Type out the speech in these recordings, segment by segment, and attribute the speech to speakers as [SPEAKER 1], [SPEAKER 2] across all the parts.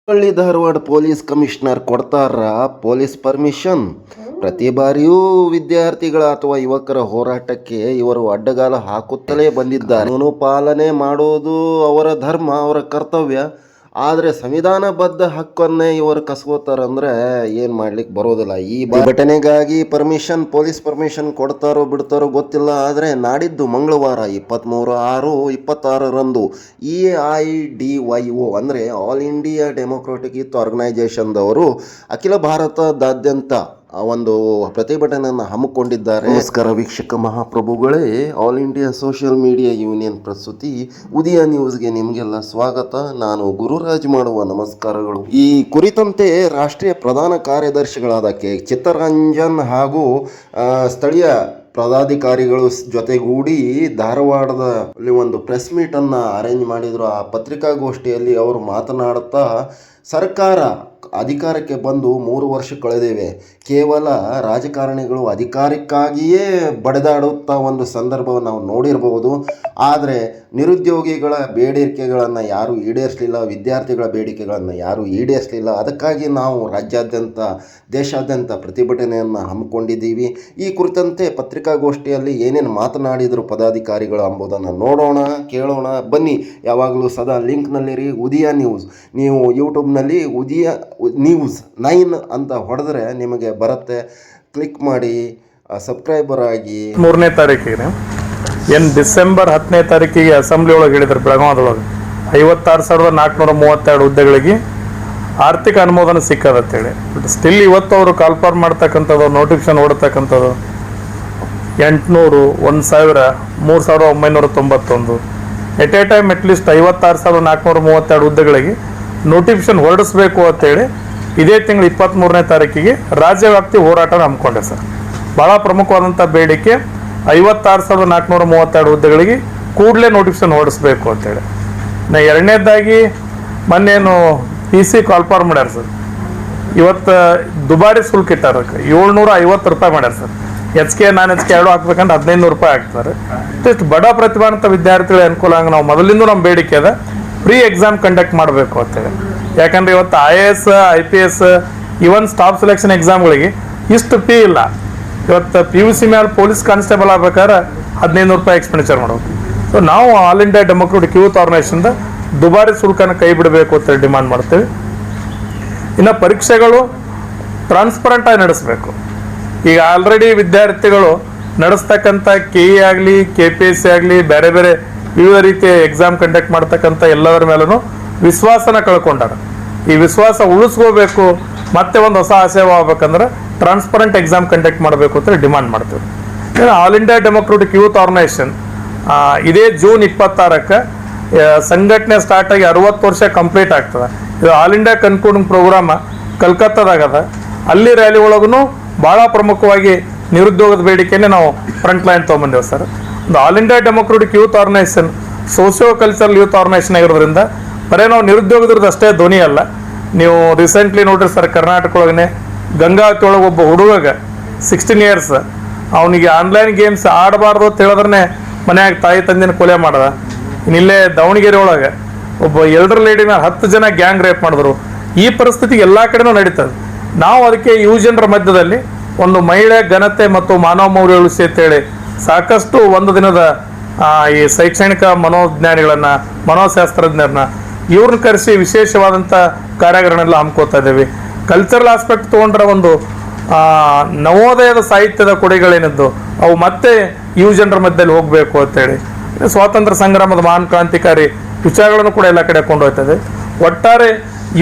[SPEAKER 1] Hubballi Dharwad police commissioner ಕೊಡ್ತಾರ police permission. ಪ್ರತಿ ಬಾರಿಯೂ ವಿದ್ಯಾರ್ಥಿಗಳ ಅಥವಾ ಯುವಕರ ಹೋರಾಟಕ್ಕೆ ಇವರು ಅಡ್ಡಗಾಲ ಹಾಕುತ್ತಲೇ ಬಂದಿದ್ದಾರೆ. ಕಾನೂನು ಪಾಲನೆ ಮಾಡೋದು ಅವರ ಧರ್ಮ, ಅವರ ಕರ್ತವ್ಯ. ಆದರೆ ಸಂವಿಧಾನಬದ್ಧ ಹಕ್ಕನ್ನೇ ಇವರು ಕಸ್ಕೋತಾರಂದ್ರೆ ಏನು ಮಾಡ್ಲಿಕ್ಕೆ ಬರೋದಿಲ್ಲ. ಈ ಘಟನೆಗಾಗಿ ಪೊಲೀಸ್ ಪರ್ಮಿಷನ್ ಕೊಡ್ತಾರೋ ಬಿಡ್ತಾರೋ ಗೊತ್ತಿಲ್ಲ. ಆದರೆ ನಾಡಿದ್ದು ಮಂಗಳವಾರ 23/6/26ರಂದು EIDYO ಅಂದರೆ ಆಲ್ ಇಂಡಿಯಾ ಡೆಮೊಕ್ರಾಟಿಕ್ ಯೂತ್ ಆರ್ಗನೈಜೇಷನ್ದವರು ಅಖಿಲ ಭಾರತದಾದ್ಯಂತ ಒಂದು ಪ್ರತಿಭಟನೆಯನ್ನು ಹಮ್ಮಿಕೊಂಡಿದ್ದಾರೆ. ನಮಸ್ಕಾರ ವೀಕ್ಷಕ ಮಹಾಪ್ರಭುಗಳೇ, all India social media union ಪ್ರಸ್ತುತಿ ಉದಯ ನ್ಯೂಸ್ಗೆ ನಿಮಗೆಲ್ಲ ಸ್ವಾಗತ. ನಾನು ಗುರುರಾಜ್ ಮಾಡುವ ನಮಸ್ಕಾರಗಳು. ಈ ಕುರಿತಂತೆ ರಾಷ್ಟ್ರೀಯ ಪ್ರಧಾನ ಕಾರ್ಯದರ್ಶಿಗಳಾದ ಚಿತ್ತರಂಜನ್ ಹಾಗೂ ಸ್ಥಳೀಯ ಪದಾಧಿಕಾರಿಗಳು ಜೊತೆಗೂಡಿ ಧಾರವಾಡದಲ್ಲಿ ಒಂದು ಪ್ರೆಸ್ ಮೀಟನ್ನು ಅರೇಂಜ್ ಮಾಡಿದರು. ಆ ಪತ್ರಿಕಾಗೋಷ್ಠಿಯಲ್ಲಿ ಅವರು ಮಾತನಾಡುತ್ತಾ, ಸರ್ಕಾರ ಅಧಿಕಾರಕ್ಕೆ ಬಂದು 3 ವರ್ಷ ಕಳೆದಿವೆ. ಕೇವಲ ರಾಜಕಾರಣಿಗಳು ಅಧಿಕಾರಕ್ಕಾಗಿಯೇ ಬಡಿದಾಡುತ್ತಾ ಒಂದು ಸಂದರ್ಭವನ್ನು ನಾವು ನೋಡಿರಬಹುದು. ಆದರೆ ನಿರುದ್ಯೋಗಿಗಳ ಬೇಡಿಕೆಗಳನ್ನು ಯಾರೂ ಈಡೇರಿಸಲಿಲ್ಲ, ವಿದ್ಯಾರ್ಥಿಗಳ ಬೇಡಿಕೆಗಳನ್ನು ಯಾರೂ ಈಡೇರಿಸಲಿಲ್ಲ. ಅದಕ್ಕಾಗಿ ನಾವು ರಾಜ್ಯಾದ್ಯಂತ ದೇಶಾದ್ಯಂತ ಪ್ರತಿಭಟನೆಯನ್ನು ಹಮ್ಮಿಕೊಂಡಿದ್ದೀವಿ. ಈ ಕುರಿತಂತೆ ಪತ್ರಿಕಾಗೋಷ್ಠಿಯಲ್ಲಿ ಏನೇನು ಮಾತನಾಡಿದರು ಪದಾಧಿಕಾರಿಗಳು ಎಂಬುದನ್ನು ನೋಡೋಣ, ಕೇಳೋಣ ಬನ್ನಿ. ಯಾವಾಗಲೂ ಸದಾ ಲಿಂಕ್ನಲ್ಲಿರಿ ಉದಯ ನ್ಯೂಸ್. ನೀವು ಯೂಟ್ಯೂಬ್ನಲ್ಲಿ ಉದಯ ನ್ಯೂಸ್ 9 ಅಂತ ಹೊಡೆದ್ರೆ ನಿಮಗೆ ಬರುತ್ತೆ. ಕ್ಲಿಕ್ ಮಾಡಿ, ಸಬ್ಸ್ಕ್ರೈಬರ್ ಆಗಿ.
[SPEAKER 2] 3ನೇ ತಾರೀಕಿಗೆ ಏನು ಡಿಸೆಂಬರ್ 10ನೇ ತಾರೀಕಿಗೆ ಅಸೆಂಬ್ಲಿ ಒಳಗೆ ಹೇಳಿದ್ರು, ಬೆಳಗಾವದೊಳಗೆ 56,432 ಹುದ್ದೆಗಳಿಗೆ ಆರ್ಥಿಕ ಅನುಮೋದನೆ ಸಿಕ್ಕದಂತೇಳಿ. ಬಟ್ ಸ್ಟಿಲ್ ಇವತ್ತು ಅವರು ಕಾಲ್ಫಾರ್ಮ್ ಮಾಡ್ತಕ್ಕಂಥದ್ದು, ನೋಟಿಫಿಕೇಶನ್ ಓಡತಕ್ಕಂಥದ್ದು 800, 1,000, 3,991 ಎಟ್ ಎ ಟೈಮ್ ಅಟ್ಲೀಸ್ಟ್ 56,432 ಹುದ್ದೆಗಳಿಗೆ ನೋಟಿಫಿಕೇಶನ್ ಹೊರಡಿಸ್ಬೇಕು ಅಂತೇಳಿ ಇದೇ ತಿಂಗಳು 23ನೇ ತಾರೀಕಿಗೆ ರಾಜ್ಯವ್ಯಾಪ್ತಿ ಹೋರಾಟ ಹಮ್ಮಿಕೊಂಡೆ ಸರ್. ಭಾಳ ಪ್ರಮುಖವಾದಂಥ ಬೇಡಿಕೆ 56,432 ಹುದ್ದೆಗಳಿಗೆ ಕೂಡಲೇ ನೋಟಿಫಿಕೇಶನ್ ಹೊರಡಿಸ್ಬೇಕು ಅಂತೇಳಿ. ಎರಡನೇದಾಗಿ ಮೊನ್ನೇನು PC ಕಾಲ್ಫಾರ್ಮ್ ಮಾಡ್ಯಾರ ಸರ್. ಇವತ್ತು ದುಬಾರಿ ಶುಲ್ಕ ಇಟ್ಟಾರ, 750 ರೂಪಾಯಿ ಮಾಡ್ಯಾರ ಸರ್. HK ನಾನ್ HK ಎರಡು ಹಾಕ್ಬೇಕಂದ್ರೆ 1,500 ರೂಪಾಯಿ ಹಾಕ್ತಾರೆ. ಇಷ್ಟು ಬಡ ಪ್ರತಿಭಾವಂತ ವಿದ್ಯಾರ್ಥಿಗಳ ಅನುಕೂಲ ಹಂಗೆ ನಾವು ಮೊದಲಿಂದ ನಮ್ಮ ಬೇಡಿಕೆ ಅದ ಫ್ರೀ ಎಕ್ಸಾಮ್ ಕಂಡಕ್ಟ್ ಮಾಡಬೇಕು ಅಂತೇಳಿ. ಯಾಕಂದರೆ ಇವತ್ತು IAS, IPS, ಇವನ್ ಸ್ಟಾಫ್ ಸೆಲೆಕ್ಷನ್ ಎಕ್ಸಾಮ್ಗಳಿಗೆ ಇಷ್ಟು ಫೀ ಇಲ್ಲ. ಇವತ್ತು PUC ಮೇಲೆ ಪೊಲೀಸ್ ಕಾನ್ಸ್ಟೇಬಲ್ ಆಗ್ಬೇಕಾದ್ರೆ 1,500 ರೂಪಾಯಿ ಎಕ್ಸ್ಪೆಂಡಿಚರ್ ಮಾಡೋದು. ಸೊ ನಾವು ಆಲ್ ಇಂಡಿಯಾ ಡೆಮೊಕ್ರಾಟಿಕ್ ಯೂತ್ ಆರ್ಗನೈಜೇಷನ್ದ ದುಬಾರಿ ಶುಲ್ಕನ ಕೈ ಬಿಡಬೇಕು ಅಂತೇಳಿ ಡಿಮಾಂಡ್ ಮಾಡ್ತೇವೆ. ಇನ್ನು ಪರೀಕ್ಷೆಗಳು ಟ್ರಾನ್ಸ್ಪರೆಂಟಾಗಿ ನಡೆಸಬೇಕು. ಈಗ ಆಲ್ರೆಡಿ ವಿದ್ಯಾರ್ಥಿಗಳು ನಡೆಸ್ತಕ್ಕಂಥ KE ಆಗಲಿ, KPSC ಆಗಲಿ, ಬೇರೆ ಬೇರೆ ವಿವಿಧ ರೀತಿಯ ಎಕ್ಸಾಮ್ ಕಂಡಕ್ಟ್ ಮಾಡ್ತಕ್ಕಂಥ ಎಲ್ಲದರ ಮೇಲೂ ವಿಶ್ವಾಸನ ಕಳ್ಕೊಂಡಾರ. ಈ ವಿಶ್ವಾಸ ಉಳಿಸ್ಕೋಬೇಕು, ಮತ್ತೆ ಒಂದು ಹೊಸ ಆಶಯ ಆಗ್ಬೇಕಂದ್ರೆ ಟ್ರಾನ್ಸ್ಪರೆಂಟ್ ಎಕ್ಸಾಮ್ ಕಂಡಕ್ಟ್ ಮಾಡಬೇಕು ಅಂತ ಡಿಮಾಂಡ್ ಮಾಡ್ತೀವಿ. All India democratic Youth Organisation ಇದೇ ಜೂನ್ 26ಕ್ಕೆ ಸಂಘಟನೆ ಸ್ಟಾರ್ಟ್ ಆಗಿ 60 ವರ್ಷ ಕಂಪ್ಲೀಟ್ ಆಗ್ತದೆ. ಇದು ಆಲ್ ಇಂಡಿಯಾ ಕನ್ಕ್ಲೂಡಿಂಗ್ ಪ್ರೋಗ್ರಾಮ ಕಲ್ಕತ್ತಾದಾಗದ. ಅಲ್ಲಿ ರ್ಯಾಲಿ ಒಳಗೂ ಭಾಳ ಪ್ರಮುಖವಾಗಿ ನಿರುದ್ಯೋಗದ ಬೇಡಿಕೆನೇ ನಾವು ಫ್ರಂಟ್ ಲೈನ್ ತೊಗೊಂಬಂದೇವೆ ಸರ್. ಒಂದು All India democratic Youth Organisation socio cultural youth organisation ಆಗಿರೋದ್ರಿಂದ ಬರೀ ನಾವು ನಿರುದ್ಯೋಗದ್ರದ್ದು ಅಷ್ಟೇ ಧ್ವನಿ ಅಲ್ಲ. ನೀವು ರೀಸೆಂಟ್ಲಿ ನೋಡ್ರಿ ಸರ್, ಕರ್ನಾಟಕ ಒಳಗನೆ ಗಂಗಾವತಿ ಒಳಗೆ ಒಬ್ಬ ಹುಡುಗ 16 ಇಯರ್ಸ್, ಅವನಿಗೆ ಆನ್ಲೈನ್ ಗೇಮ್ಸ್ ಆಡಬಾರ್ದು ಅಂತ ಹೇಳಿದ್ರೆ ಮನ್ಯಾಗ ತಾಯಿ ತಂದಿನ ಕೊಲೆ ಮಾಡ್ದ. ಇನ್ನಿಲ್ಲೇ ದಾವಣಗೆರೆ ಒಳಗೆ ಒಬ್ಬ ಎಲ್ಡರ್ ಲೇಡಿ ಮೇಲೆ 10 ಜನ ಗ್ಯಾಂಗ್ ರೇಪ್ ಮಾಡಿದ್ರು. ಈ ಪರಿಸ್ಥಿತಿ ಎಲ್ಲ ಕಡೆನೂ ನಡೀತದೆ. ನಾವು ಅದಕ್ಕೆ ಯುವಜನರ ಮಧ್ಯದಲ್ಲಿ ಒಂದು ಮಹಿಳೆ ಘನತೆ ಮತ್ತು ಮಾನವ ಮೌಲ್ಯ ಉಳಿಸಿ ಅಂತೇಳಿ ಸಾಕಷ್ಟು ಒಂದು ದಿನದ ಈ ಶೈಕ್ಷಣಿಕ ಮನೋಜ್ಞಾನಿಗಳನ್ನು, ಮನೋಶಾಸ್ತ್ರಜ್ಞರನ್ನ ಇವ್ರನ್ನ ಕರೆಸಿ ವಿಶೇಷವಾದಂಥ ಕಾರ್ಯಕ್ರಮನೆಲ್ಲ ಹಮ್ಕೋತಾ ಇದ್ದೀವಿ. ಕಲ್ಚರಲ್ ಆಸ್ಪೆಕ್ಟ್ ತೊಗೊಂಡ್ರೆ ಒಂದು ನವೋದಯದ ಸಾಹಿತ್ಯದ ಕೊಡುಗೆಗಳೇನಿದ್ದು ಅವು ಮತ್ತೆ ಯುವಜನರ ಮಧ್ಯದಲ್ಲಿ ಹೋಗಬೇಕು ಅಂತೇಳಿ ಸ್ವಾತಂತ್ರ್ಯ ಸಂಗ್ರಾಮದ ಮಹಾನ್ ಕ್ರಾಂತಿಕಾರಿ ವಿಚಾರಗಳನ್ನು ಕೂಡ ಎಲ್ಲ ಕಡೆ ಕೊಂಡೊಯ್ತದೆ. ಒಟ್ಟಾರೆ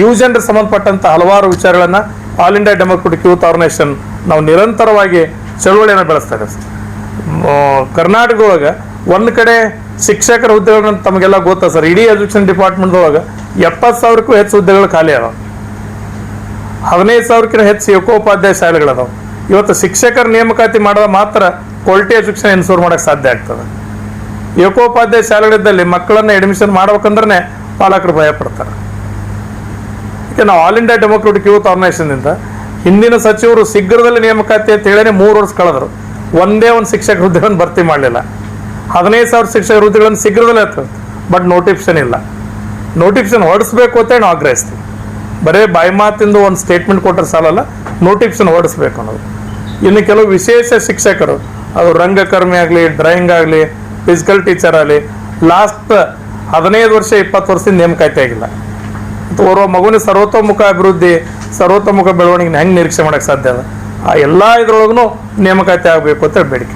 [SPEAKER 2] ಯುವಜನರಿಗೆ ಸಂಬಂಧಪಟ್ಟಂಥ ಹಲವಾರು ವಿಚಾರಗಳನ್ನು All India democratic Youth Organisation ನಾವು ನಿರಂತರವಾಗಿ ಚಳುವಳಿಯನ್ನು ಬೆಳೆಸ್ತಾ ಇದ್ದೇವೆ. ಕರ್ನಾಟಕದೊಳಗೆ ಒಂದು ಕಡೆ ಶಿಕ್ಷಕರ ಹುದ್ದೆಗಳನ್ನ ತಮಗೆಲ್ಲ ಗೊತ್ತಾ ಸರ್, ಇಡೀ ಎಜುಕೇಷನ್ ಡಿಪಾರ್ಟ್ಮೆಂಟ್ದೊಳಗೆ 70,000ಕ್ಕೂ ಹೆಚ್ಚು ಹುದ್ದೆಗಳು ಖಾಲಿ ಅದಾವೆ. 15,000ಕ್ಕಿಂತ ಹೆಚ್ಚು ಏಕೋಪಾಧ್ಯಾಯ ಶಾಲೆಗಳದಾವೆ. ಇವತ್ತು ಶಿಕ್ಷಕರ ನೇಮಕಾತಿ ಮಾಡಿದ ಮಾತ್ರ ಕ್ವಾಲಿಟಿ ಎಜುಕೇಷನ್ ಇನ್ಶೂರ್ ಮಾಡೋಕ್ಕೆ ಸಾಧ್ಯ ಆಗ್ತದೆ. ಏಕೋಪಾಧ್ಯಾಯ ಶಾಲೆಗಳಿದ್ದಲ್ಲಿ ಮಕ್ಕಳನ್ನು ಅಡ್ಮಿಷನ್ ಮಾಡ್ಬೇಕಂದ್ರೆ ಪಾಲಕರು ಭಯ ಪಡ್ತಾರೆ. ಈಗ ನಾವು ಆಲ್ ಇಂಡಿಯಾ ಡೆಮೊಕ್ರಾಟಿಕ್ ಯೂತ್ ಆರ್ಗನೈಜೇಷನ್ನಿಂದ ಹಿಂದಿನ ಸಚಿವರು ಶೀಘ್ರದಲ್ಲಿ ನೇಮಕಾತಿ ಅಂತ ಹೇಳಿ 3 ವರ್ಷ ಕಳೆದರು, ಒಂದೇ ಒಂದು ಶಿಕ್ಷಕ ಹುದ್ದೆಗಳನ್ನು ಭರ್ತಿ ಮಾಡಲಿಲ್ಲ. 15,000 ಶಿಕ್ಷಕರ ಹುದ್ದೆಗಳನ್ನು ಶೀಘ್ರದಲ್ಲೇ ಬಟ್ ನೋಟಿಫಿಕೇಶನ್ ಇಲ್ಲ. ನೋಟಿಫಿಕೇಶನ್ ಹೊರಡಿಸ್ಬೇಕು ಅಂತೇಳಿ ನಾವು ಆಗ್ರಹಿಸ್ತೀವಿ. ಬರೇ ಬಾಯಿ ಮಾತಿಂದು ಒಂದು ಸ್ಟೇಟ್ಮೆಂಟ್ ಕೊಟ್ಟರೆ ಸಾಲಲ್ಲ, ನೋಟಿಫಿಕೇಶನ್ ಹೊರಡಿಸ್ಬೇಕು ಅನ್ನೋದು. ಇನ್ನು ಕೆಲವು ವಿಶೇಷ ಶಿಕ್ಷಕರು, ಅದು ರಂಗಕರ್ಮಿ ಆಗಲಿ, ಡ್ರಾಯಿಂಗ್ ಆಗಲಿ, ಫಿಸಿಕಲ್ ಟೀಚರ್ ಆಗಲಿ, ಲಾಸ್ಟ್ 15 ವರ್ಷ 20 ವರ್ಷದಿಂದ ನೇಮಕಾತಿ ಆಗಿಲ್ಲ. ಓರ್ವ ಮಗುವಿನ ಸರ್ವತೋಮುಖ ಅಭಿವೃದ್ಧಿ, ಸರ್ವತೋಮುಖ ಬೆಳವಣಿಗೆ ಹೆಂಗೆ ನಿರೀಕ್ಷೆ ಮಾಡೋಕ್ಕೆ ಸಾಧ್ಯ ಅದ? ಆ ಎಲ್ಲ ಇದ್ರೊಳಗೂ ನೇಮಕಾತಿ ಆಗಬೇಕು ಅಂತೇಳಿ ಬೇಡಿಕೆ.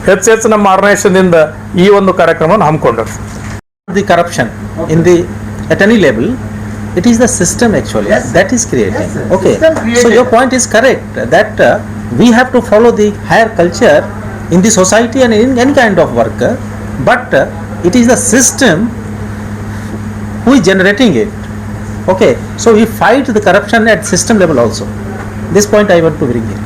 [SPEAKER 2] ಹೆಚ್ಚು ನಮ್ಮ ಆರ್ಗನೈಸೇಷನ್ದಿಂದ ಈ ಒಂದು ಕಾರ್ಯಕ್ರಮವನ್ನು ಹಮ್ಮಿಕೊಂಡರು.
[SPEAKER 3] The corruption in the at any level, it is the system actually that is creating. Okay, so your point is correct that we have to follow the higher culture in the society and in any kind of work, but it is the system who is generating it. Okay, so we fight the corruption at system level also. This point I want to bring here.